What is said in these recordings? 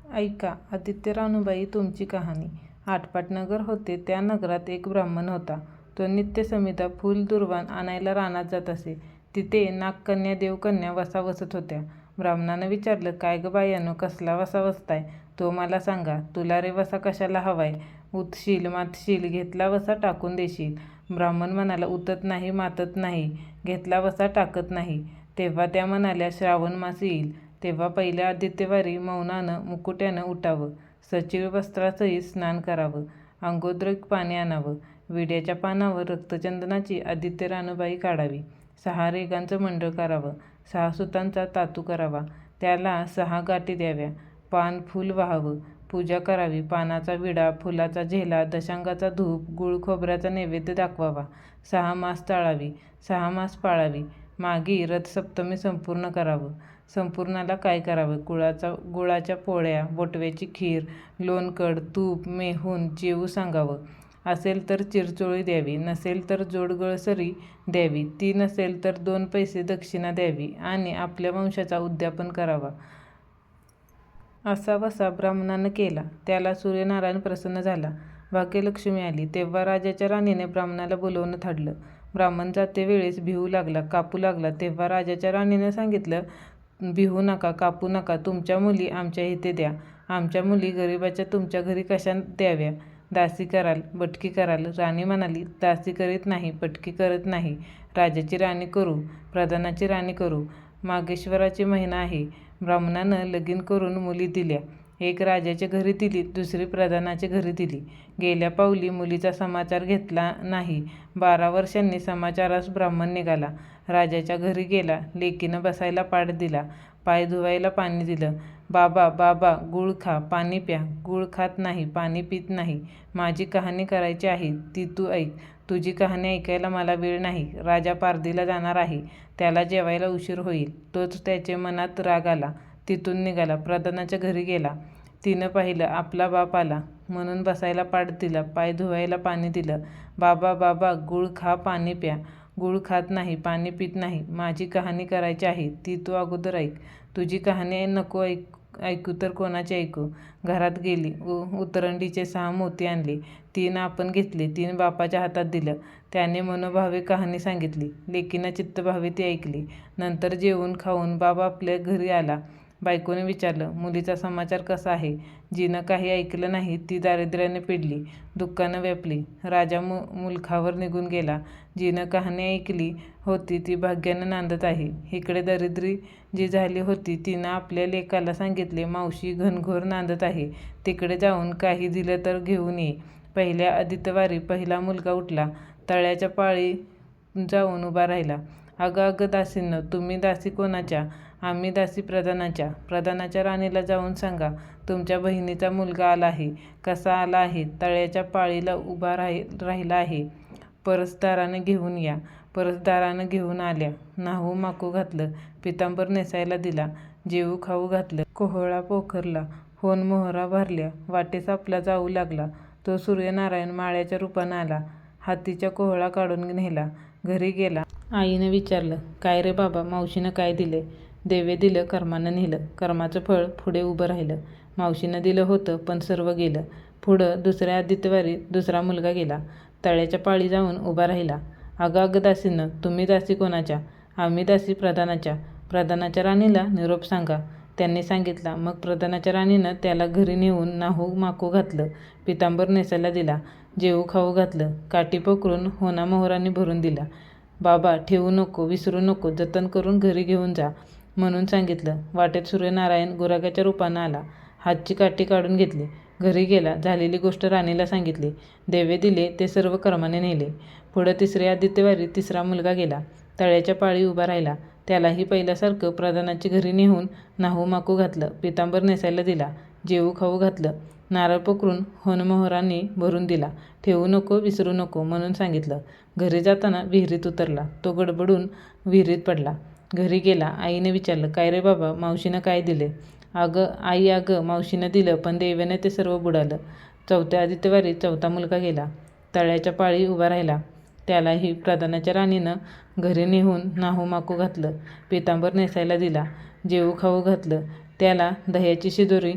ऐका आदित्य रानूबाई तुमची कहाणी. आटपाटनगर होते. त्या नगरात एक ब्राह्मण होता. तो नित्य समिधा फूल दुर्वाण आणायला रानात जात असे. तिथे नागकन्या देवकन्या वसा वसत होत्या. ब्राह्मणानं विचारलं, काय ग बायानो, कसला वसा वसताय? तो मला सांगा. तुला रे वसा कशाला हवाय? उतशील मातशील, घेतला वसा टाकून देशील. ब्राह्मण म्हणाला, उतत नाही मातत नाही, घेतला वसा टाकत नाही. तेव्हा त्या म्हणाल्या, श्रावण मास येईल तेव्हा पहिल्या आदित्यवारी मौनानं मुकुट्यानं उठावं, सचिळ वस्त्रासहित स्नान करावं, अंगोदक पाणी आणावं, विड्याच्या पानावर रक्तचंदनाची आदित्य रानूबाई काढावी, 6 रेघांचं मंडळ करावं, 6 सुतांचा तातू करावा, त्याला 6 गाठी द्याव्या, पान फूल व्हावं, पूजा करावी, पानाचा विडा, फुलाचा झेला, दशांगाचा धूप, गुळ खोबऱ्याचा नैवेद्य दाखवावा, 6 मास चाळावी, 6 मास पाळावी, मागी रथसप्तमी संपूर्ण करावं. संपूर्णाला काय करावं? गुळाच्या पोळ्या, बोटव्याची खीर, लोणकड, तूप, मेहून जेवू सांगावं. असेल तर चिरचोळी द्यावी, नसेल तर जोडगळसरी द्यावी, ती नसेल तर 2 पैसे दक्षिणा द्यावी आणि आपल्या वंशाचा उद्यापन करावा. असा वसा ब्राह्मणानं केला. त्याला सूर्यनारायण प्रसन्न झाला. भाग्यलक्ष्मी आली. तेव्हा राजाच्या राणीने ब्राह्मणाला बोलवणं थाडलं. ब्राह्मण जाते वेळेस भिवू लागला, कापू लागला. तेव्हा राजाच्या राणीनं सांगितलं, भिवू नका, कापू नका, तुमच्या मुली आमच्या इथे द्या. आमच्या मुली गरिबाच्या तुमच्या घरी कशा द्याव्या? दासी कराल, बटकी कराल? राणी म्हणाली, दासी करीत नाही, बटकी करत नाही, राजाची राणी करू, प्रधानाची राणी करू. माघेश्वराची महिना आहे. ब्राह्मणानं लगीन करून मुली दिल्या. एक राजाच्या घरी दिली, दुसरी प्रधानाच्या घरी दिली. गेल्या पावली मुलीचा समाचार घेतला नाही. 12 वर्षांनी समाचारास ब्राह्मण निघाला. राजाच्या घरी गेला. लेकीनं बसायला पाट दिला, पाय धुवायला पाणी दिलं. बाबा बाबा, गूळ खा, पाणी प्या. गूळ खात नाही, पाणी पित नाही. माझी कहाणी करायची आहे, ती तू ऐक. तुझी कहाणी ऐकायला मला वेळ नाही. राजा पारधीला जाणार आहे, त्याला जेवायला उशीर होईल. तोच त्याच्या मनात राग आला. तिथून निघाला, प्रधानाच्या घरी गेला. तिनं पाहिलं, आपला बाप आला म्हणून बसायला पाट दिला, पाय धुवायला पाणी दिलं. बाबा बाबा, गूळ खा, पाणी प्या. गूळ खात नाही, पाणी पित नाही. माझी कहाणी करायची आहे, ती तू अगोदर ऐक. तुझी कहाणी नको ऐकू तर कोणाची ऐकू? घरात गेली, उतरंडीचे 6 मोती आणले. 3 आपण घेतले, 3 बापाच्या हातात दिलं. त्याने मनोभावे कहाणी सांगितली. लेकीनं चित्तभावे ती ऐकली. नंतर जेवून खाऊन बाप आपल्या घरी आला. बायकोने विचारलं, मुलीचा समाचार कसा आहे? जिनं काही ऐकलं नाही ती दारिद्र्याने पिडली, दुःखानं व्यापली. राजा मुलखावर निघून गेला. जिनं कहाणी ऐकली होती ती भाग्यानं नांदत आहे. इकडे दरिद्री जी झाली होती तिनं आपल्या लेकाला सांगितले, मावशी घनघोर नांदत आहे, तिकडे जाऊन काही दिलं तर घेऊन ये. पहिल्या आदित्यवारी पहिला मुलगा उठला. तळ्याच्या पाळी जाऊन उभा राहिला. अगं अगं दासींनो, तुम्ही दासी कोणाच्या? आम्ही दासी प्रधानाच्या. प्रधानाच्या राणीला जाऊन सांगा, तुमच्या बहिणीचा मुलगा आला आहे. कसा आला आहे? तळ्याच्या पाळीला उभा राहिला आहे. परसदारानं घेऊन या. परसदारानं घेऊन आल्या. न्हाऊ माकू घातलं, पितांबर नेसायला दिला, जेवू खाऊ घातलं, कोहळा पोखरला, होन मोहरा भरल्या. वाटेस आपला जाऊ लागला. तो सूर्यनारायण माळ्याच्या रूपानं आला. हातीच्या कोहळा काढून नेला. घरी गेला. आईनं विचारलं, काय रे बाबा, मावशीनं काय दिले? देवे दिलं, कर्मानं नेलं. कर्माचं फळ पुढे उभं राहिलं. मावशीनं दिलं होतं पण सर्व गेलं. पुढं दुसऱ्या आदित्यवारी दुसरा मुलगा गेला. तळ्याच्या पाळी जाऊन उभा राहिला. अगं अगं दासींनो, तुम्ही दासी कोणाच्या? आम्ही दासी प्रधानाच्या. प्रधानाच्या राणीला निरोप सांगा. त्यांनी सांगितला. मग प्रधानाच्या राणीनं त्याला घरी नेऊन न्हाऊ माकू घातलं, पितांबर नेसायला दिला, जेवू खाऊ घातलं, काठी पकरून होणामोहरांनी भरून दिला. बाबा ठेवू नको, विसरू नको, जतन करून घरी घेऊन जा म्हणून सांगितलं. वाटेत सूर्यनारायण गुरागाच्या रूपानं आला. हातची काठी काढून घेतली. घरी गेला. झालेली गोष्ट राणीला सांगितली. देवे दिले ते सर्व कर्माने नेले. पुढं तिसऱ्या आदित्यवारी तिसरा मुलगा गेला. तळ्याच्या पाळी उभा राहिला. त्यालाही पहिल्यासारखं प्रधानाची घरी नेऊन न्हाऊ माकू घातलं, पितांबर नेसायला दिला, जेवू खाऊ घातलं, नारळ पकरून होनमोहरांनी भरून दिला. ठेवू नको, विसरू नको म्हणून सांगितलं. घरी जाताना विहिरीत उतरला. तो गडबडून विहिरीत पडला. घरी गेला. आईने विचारलं, काय रे बाबा, मावशीनं काय दिले? अगं आई, अगं मावशीनं दिलं पण देवेनं ते सर्व बुडालं. चौथ्या आदित्यवारी चौथा मुलगा गेला. तळ्याच्या पाळी उभा राहिला. त्यालाही प्रधानाच्या राणीनं घरी नेऊन न्हाऊ माकू घातलं, पितांबर नेसायला दिला, जेवू खाऊ घातलं. त्याला दह्याची शिदोरी,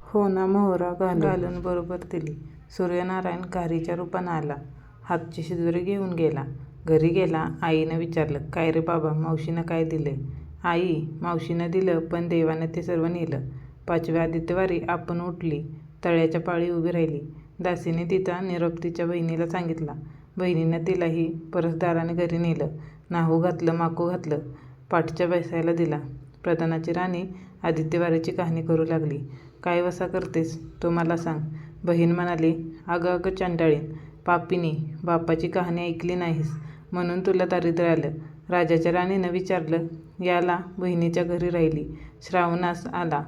हो ना मोहरा घालून बरोबर दिली. सूर्यनारायण घारीच्या रूपानं आला. हातची शिदोरी घेऊन गेला. घरी गेला. आईनं विचारलं, काय रे बाबा, मावशीनं काय दिलंय? आई, मावशीनं दिलं, पण देवानं ते सर्व नेलं. 5व्या आदित्यवारी आपण उठली. तळ्याच्या पाळी उभी राहिली. दासीने तिचा निरोप तिच्या बहिणीला सांगितला. बहिणीनं तिलाही परसदाराने घरी नेलं. नाहू घातलं, माकू घातलं. पाठच्या बसायला दिला. प्रधानाची राणी आदित्यवारीची कहाणी करू लागली. काय वसा करतेस, तो मला सांग. बहीण म्हणाली, अगं अगं चांडाळीन, पापिनी, बापाची कहाणी ऐकली नाहीस म्हणून तुला दारिद्र्य आलं. राजाच्या राणीनं विचारलं. याला बहिणीच्या घरी राहिली. श्रावणास आला.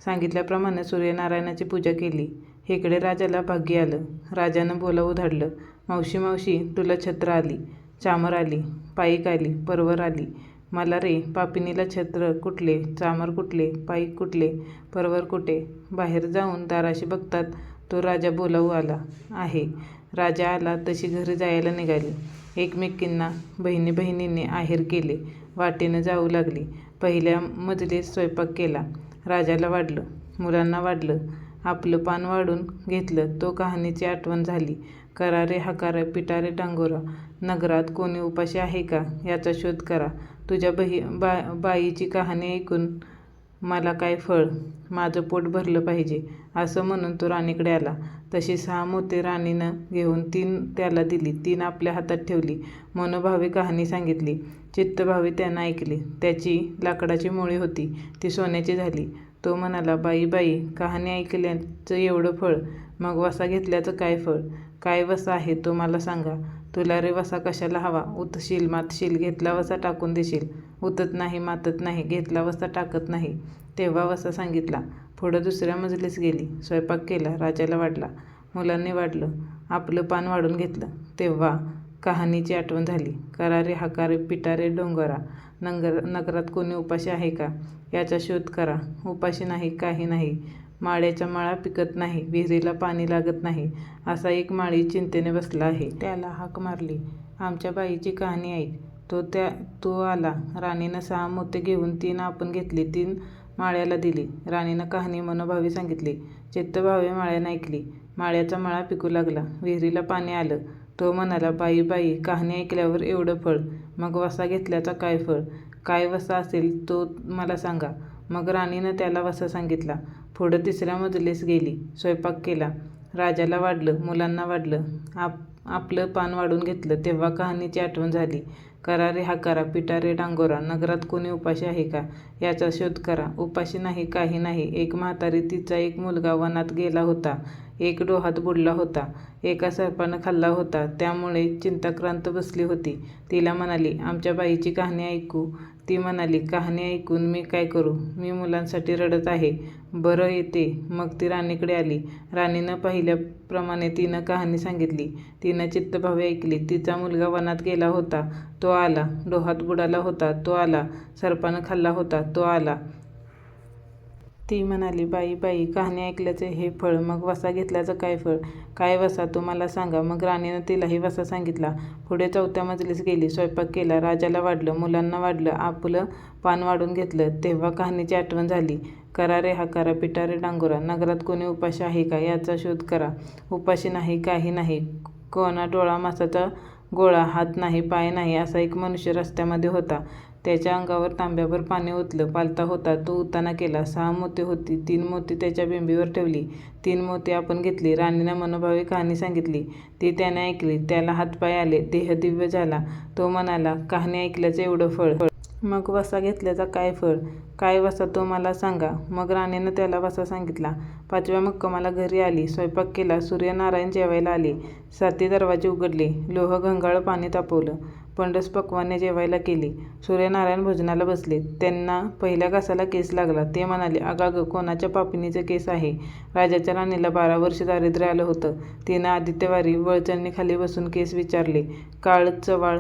सांगितल्याप्रमाणे सूर्यनारायणाची पूजा केली. इकडे राजाला भाग्य आलं. राजानं बोलावून धाडलं. मावशी मावशी, तुला छत्र आली, चामर आली, पाईक आली, परवर आली. मला रे पापिनीला छत्र कुठले, चामर कुठले, पाईक कुठले, परवर कुठे? बाहेर जाऊन दाराशी बघतात तो राजा बोलावू आला आहे. राजा आला तशी घरी जायला निघाली. एकमेकींना बहिणी बहिणींनी आहेर केले. वाटेनं जाऊ लागली. पहिल्या मजलीत स्वयंपाक केला. राजाला वाढलं, मुलांना वाढलं. आपलं पान वाढून घेतलं. तो कहाणीची आठवण झाली. करा रे हाकारा, पिटा रे डांगोरा, नगरात कोणी उपाशी आहे का याचा शोध करा. तुझ्या बाईची कहाणी ऐकून मला काय फळ, माझं पोट भरलं पाहिजे, असं म्हणून तो राणीकडे आला. तशी 6 मोती राणीनं घेऊन 3 त्याला दिली. 3 आपल्या हातात ठेवली. मनोभावे कहाणी सांगितली. चित्तभावे त्यानं ऐकली. त्याची लाकडाची मोळी होती, ती सोन्याची झाली. तो म्हणाला, बाई बाई, कहाणी ऐकल्याचं एवढं फळ, मग वसा घेतल्याचं काय फळ? काय वसा आहे तो मला सांगा. तुला रे वसा कशाला हवा? उतशील मातशील, घेतला वसा टाकून देशील. उतत नाही मातत नाही, घेतला वसा टाकत नाही. तेव्हा वसा सांगितला. पुढं दुसऱ्या मजलीस गेली. स्वयंपाक केला. राजाला वाढला, मुलांनी वाढलं. आपलं पान वाढून घेतलं. तेव्हा कहाणीची आठवण झाली. करा रे हाकारे, पिटा रे डोंगरा, नगरात कोणी उपाशी आहे का याचा शोध करा. उपाशी नाही, काही नाही. माळ्याच्या माळा पिकत नाही, विहिरीला पाणी लागत नाही, असा एक माळी चिंतेने बसला आहे. त्याला हाक मारली, आमच्या बाईची कहाणी ऐक. तो आला. राणीनं 6 मोती घेऊन 3 आपण घेतली, 3 माळ्याला दिली. राणीनं कहाणी मनोभावे सांगितली. चित्तभावे माळ्यानं ऐकली. माळ्याचा मळा पिकू लागला. विहिरीला पाणी आलं. तो म्हणाला, बाई बाई, कहाणी ऐकल्यावर एवढं फळ, मग वसा घेतल्याचा काय फळ? काय वसा असेल तो मला सांगा. मग राणीनं त्याला वसा सांगितला. पुढं तिसऱ्या मजलीस गेली. स्वयंपाक केला. राजाला वाढलं, मुलांना वाढलं. आपलं पान वाढून घेतलं. तेव्हा कहाणीची आठवण झाली. करा रे हाकारा, पिटा रे डांगोरा, नगरात कोणी उपाशी आहे का याचा शोध करा. उपाशी नाही, काही नाही. एक म्हातारी, तिचा एक मुलगा वनात गेला होता. एक डोहात बुडला होता. एका सर्पानं खाल्ला होता. त्यामुळे चिंताक्रांत बसली होती. तिला म्हणाली, आमच्या बाईची कहाणी ऐकू. ती म्हणाली, कहाणी ऐकून मी काय करू? मी मुलांसाठी रडत आहे. बरं येते. मग ती राणीकडे आली. राणीनं पाहिल्याप्रमाणे तिनं कहाणी सांगितली. तिनं चित्तभावे ऐकली. तिचा मुलगा वनात गेला होता. तो आला. डोहात बुडाला होता. तो आला. सर्पानं खाल्ला होता. तो आला. ती म्हणाली, बाई बाई, कहाणी ऐकल्याचं हे फळ, मग वसा घेतल्याचं काय फळ? काय वसा तो मला सांगा. मग राणीनं तिलाही वसा सांगितला. पुढे 4थ्या मजलीस गेली. स्वयंपाक केला. राजाला वाढलं, मुलांना वाढलं. आपलं पान वाढून घेतलं. तेव्हा कहाणीची आठवण झाली. करा रे हाकारा, पिटा रे डांगोरा, नगरात कोणी उपाशी आहे का याचा शोध करा. उपाशी नाही, काही नाही. कोणा डोळा मासाचा गोळा, हात नाही, पाय नाही, असा एक मनुष्य रस्त्यामध्ये होता. त्याच्या अंगावर तांब्याभर पाणी ओतलं. पालथा होता. तो उताना केला. 6 मोती होती. 3 मोती त्याच्या बिंबीवर ठेवली. 3 मोती आपण घेतली. राणीनं मनोभावे कहाणी सांगितली. ती त्याने ऐकली. त्याला हातपाय आले. देह दिव्य झाला. तो म्हणाला, कहाणी ऐकल्याचं एवढं फळ, मग वसा घेतल्याचा काय फळ? काय वसा तो मला सांगा. मग राणीनं त्याला वसा सांगितला. 5व्या मुक्कामाला घरी आली. स्वयंपाक केला. सूर्यनारायण जेवायला आले. 7 दरवाजे उघडले. लोह घंगाळ पाणी तापवलं. पंडस पक्वाने जेवायला केली. सूर्यनारायण भोजनाला बसले. त्यांना पहिल्या घासाला केस लागला. ते म्हणाले, अगाग, कोणाच्या पापिनीचं केस आहे? राजाच्या राणीला 12 वर्ष दारिद्र्य आलं होतं. तिनं आदित्यवारी वळचणीखाली बसून केस विचारले. काळ चवाळ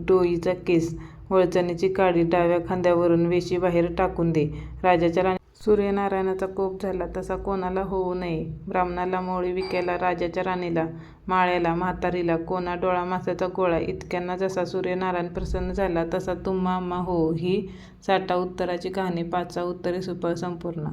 डोईचा केस, वळचणीची काडी डाव्या खांद्यावरून वेशी बाहेर टाकून दे. राजाच्या राणी सूर्यनारायणाचा कोप झाला तसा कोणाला होऊ नये. ब्राह्मणाला मोळी विकायला, राजाच्या राणीला, माळ्याला, म्हातारीला, कोणा डोळा मासाचा गोळा, इतक्यांना जसा सूर्यनारायण प्रसन्न झाला तसा तुम्हा आम्हा हो. ही 60 उत्तराची कहाणी 5 उत्तरे सुफळ संपूर्ण.